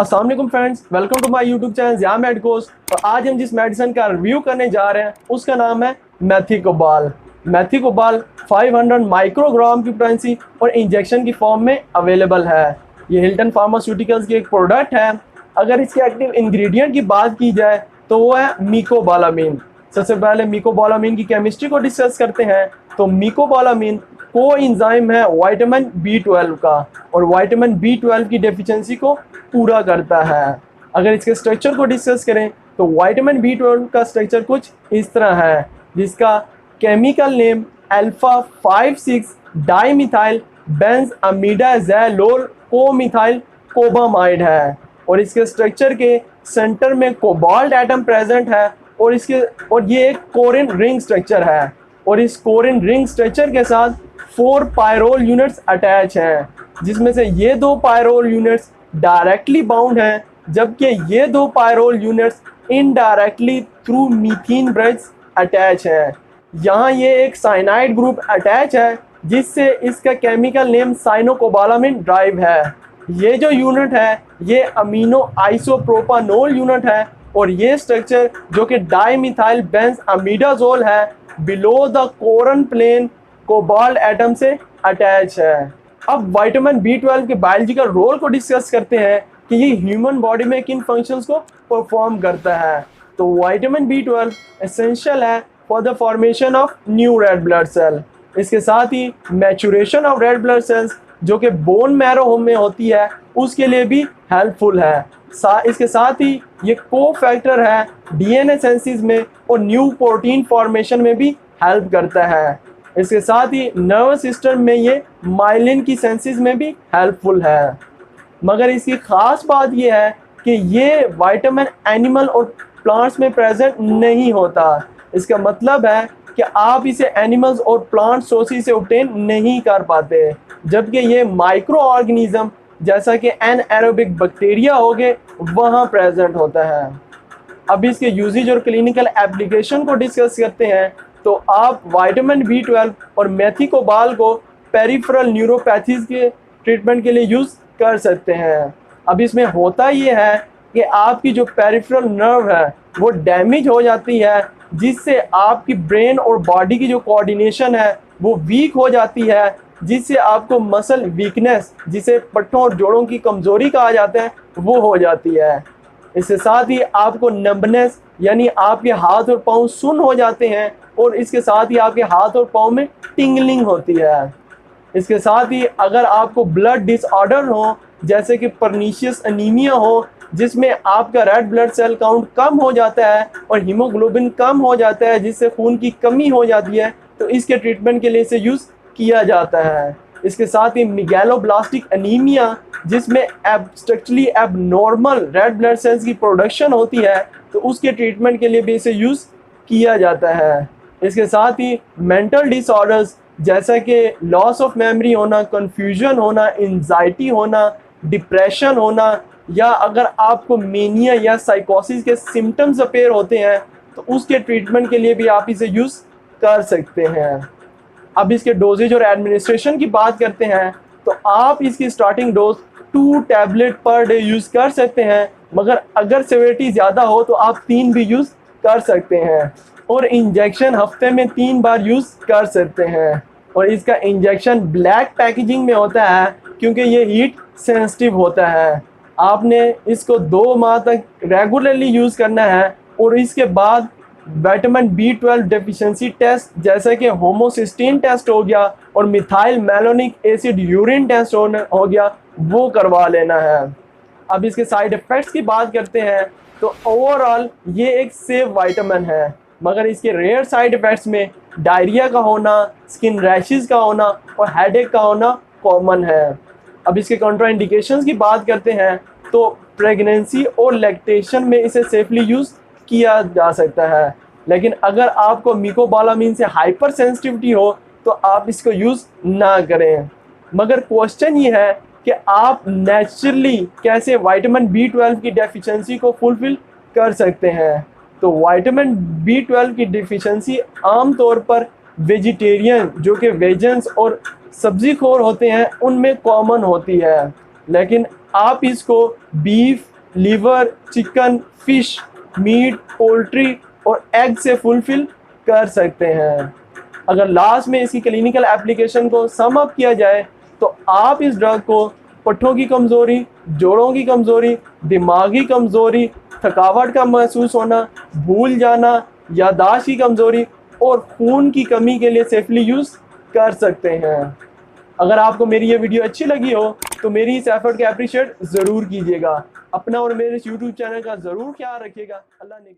अस्सलाम वालेकुम friends, welcome to my YouTube channel Zia medicos. और आज हम जिस मेडिसिन का रिव्यू करने जा रहे हैं उसका नाम है मेथिकोबाल। मेथिकोबाल 500 माइक्रोग्राम की पोटेंसी और इंजेक्शन की फॉर्म में अवेलेबल है। ये हिल्टन फार्मास्यूटिकल्स की एक प्रोडक्ट है। अगर इसके एक्टिव इंग्रेडिएंट की बात की जाए तो वो है मिकोबालामीन। सबसे पहले मिकोबालामीन की केमिस्ट्री को डिस्कस करते हैं। तो मिकोबालामीन को एंजाइम है विटामिन B12 का, और विटामिन B12 की डेफिशिएंसी को पूरा करता है। अगर इसके स्ट्रक्चर को डिस्कस करें तो विटामिन B12 का स्ट्रक्चर कुछ इस तरह है, जिसका केमिकल नेम अल्फा 5,6 डाइमिथाइल बेंजअमीडाज़ोलोल कोमिथाइल कोबामाइड है। और इसके स्ट्रक्चर के सेंटर में कोबाल्ट एटम प्रेजेंट है, और ये एक कोरिन रिंग स्ट्रक्चर है। और इस कोरिन रिंग स्ट्रक्चर के साथ 4 पायरोल यूनिट्स अटैच हैं, जिसमें से ये 2 पायरोल यूनिट्स डायरेक्टली बाउंड हैं, जबकि ये 2 pyrrole units indirectly through methane bridge attach है। यहाँ ये एक साइनाइड ग्रुप अटैच है, जिससे इसका केमिकल नेम साइनोकोबालामिन ड्राइव है। ये जो यूनिट है ये अमीनो आइसोप्रोपानोल यूनिट है, और ये स्ट्रक्चर जो कि डाइमिथाइल बेंजअमीडाज़ोल है below the corrin plane cobalt atom से अटैच है। अब विटामिन B12 के बायोलॉजिकल रोल को डिस्कस करते हैं कि ये ह्यूमन बॉडी में किन फंक्शंस को परफॉर्म करता है। तो विटामिन B12 एसेंशियल है for the formation of new red blood cell. इसके साथ ही maturation of red blood cells जो कि बोन मैरो में होती है उसके लिए भी हेल्पफुल है। इसके साथ ही ये को फैक्टर है DNA सिंथेसिस में, और न्यू प्रोटीन फॉर्मेशन में भी हेल्प करता है। इसके साथ ही नर्वस सिस्टम में ये माइलिन की सेंसिस में भी हेल्पफुल है। मगर इसकी ख़ास बात ये है कि ये विटामिन एनिमल और प्लांट्स में प्रेजेंट नहीं होता। इसका मतलब है कि आप इसे एनिमल्स और प्लांट सोर्सेज से ऑब्टेन नहीं कर पाते, जबकि ये माइक्रो ऑर्गेनिज्म जैसा कि एनाएरोबिक बैक्टीरिया हो गए वहाँ प्रेजेंट होता है। अब इसके यूजेज और क्लिनिकल एप्लीकेशन को डिस्कस करते हैं। तो आप विटामिन B12 और मेथिकोबाल को पेरिफेरल न्यूरोपैथीज के ट्रीटमेंट के लिए यूज़ कर सकते हैं। अब इसमें होता ये है कि आपकी जो पेरिफेरल नर्व है वो डैमेज हो जाती है, जिससे आपकी ब्रेन और बॉडी की जो कोऑर्डिनेशन है वो वीक हो जाती है, जिससे आपको मसल वीकनेस, जिसे पट्टों और जोड़ों की कमज़ोरी कहा जाता है, वो हो जाती है। इसके साथ ही आपको नंबनेस यानी आपके हाथ और पाँव सुन्न हो जाते हैं, और इसके साथ ही आपके हाथ और पाँव में टिंगलिंग होती है। इसके साथ ही अगर आपको ब्लड डिसऑर्डर हो जैसे कि पर्नीशियस एनीमिया हो, जिसमें आपका रेड ब्लड सेल काउंट कम हो जाता है और हीमोग्लोबिन कम हो जाता है, जिससे खून की कमी हो जाती है, तो इसके ट्रीटमेंट के लिए इसे यूज़ किया जाता है। इसके साथ ही मेगालोब्लास्टिक एनीमिया, जिसमें structurally abnormal red blood sales की प्रोडक्शन होती है, तो उसके ट्रीटमेंट के लिए भी इसे यूज़ किया जाता है। इसके साथ ही मेंटल डिसऑर्डर्स जैसा कि लॉस ऑफ मेमोरी होना, कन्फ्यूजन होना, एंजाइटी होना, डिप्रेशन होना, या अगर आपको मेनिया या साइकोसिस के सिम्टम्स अपेयर होते हैं तो उसके ट्रीटमेंट के लिए भी आप इसे यूज़ कर सकते हैं। अब इसके डोजेज और एडमिनिस्ट्रेशन की बात करते हैं। तो आप इसकी starting dose 2 tablet per day use कर सकते हैं, मगर अगर सेवेरिटी ज़्यादा हो तो आप 3 भी यूज़ कर सकते हैं, और इंजेक्शन हफ्ते में 3 बार यूज़ कर सकते हैं। और इसका इंजेक्शन ब्लैक पैकेजिंग में होता है क्योंकि ये हीट सेंसिटिव होता है। आपने इसको 2 माह तक रेगुलरली यूज़ करना है, और इसके बाद विटामिन B12 डेफिशिएंसी टेस्ट जैसे कि होमोसिस्टीन टेस्ट हो गया और methyl malonic acid urine test हो गया, वो करवा लेना है। अब इसके साइड इफ़ेक्ट्स की बात करते हैं। तो ओवरऑल ये एक सेफ विटामिन है, मगर इसके रेयर साइड इफ़ेक्ट्स में डायरिया का होना, स्किन रैशेस का होना और हेडेक का होना कॉमन है। अब इसके कॉन्ट्राइंडिकेशंस की बात करते हैं। तो प्रेगनेंसी और लैक्टेशन में इसे सेफली यूज़ किया जा सकता है, लेकिन अगर आपको मिकोबालामीन से हाइपर सेंसिटिविटी हो तो आप इसको यूज़ ना करें। मगर क्वेश्चन ये है कि आप नेचुरली कैसे विटामिन B12 की डेफिशिएंसी को फुलफ़िल कर सकते हैं। तो विटामिन B12 की डेफिशिएंसी आमतौर पर वेजिटेरियन जो कि वेजन्स और सब्ज़ी खोर होते हैं उनमें कॉमन होती है, लेकिन आप इसको beef, liver, chicken, fish, meat, poultry और एग से फुलफिल कर सकते हैं। अगर लास्ट में इसकी क्लिनिकल एप्लीकेशन को सम अप किया जाए तो आप इस ड्रग को पट्ठों की कमज़ोरी, जोड़ों की कमज़ोरी, दिमागी कमज़ोरी, थकावट का महसूस होना, भूल जाना, याददाश्त की कमज़ोरी और खून की कमी के लिए सेफली यूज़ कर सकते हैं। अगर आपको मेरी ये वीडियो अच्छी लगी हो तो मेरी इस एफर्ट को अप्रिशिएट ज़रूर कीजिएगा। अपना और मेरे इस यूट्यूब चैनल का ज़रूर ख्याल रखिएगा। अल्लाह ने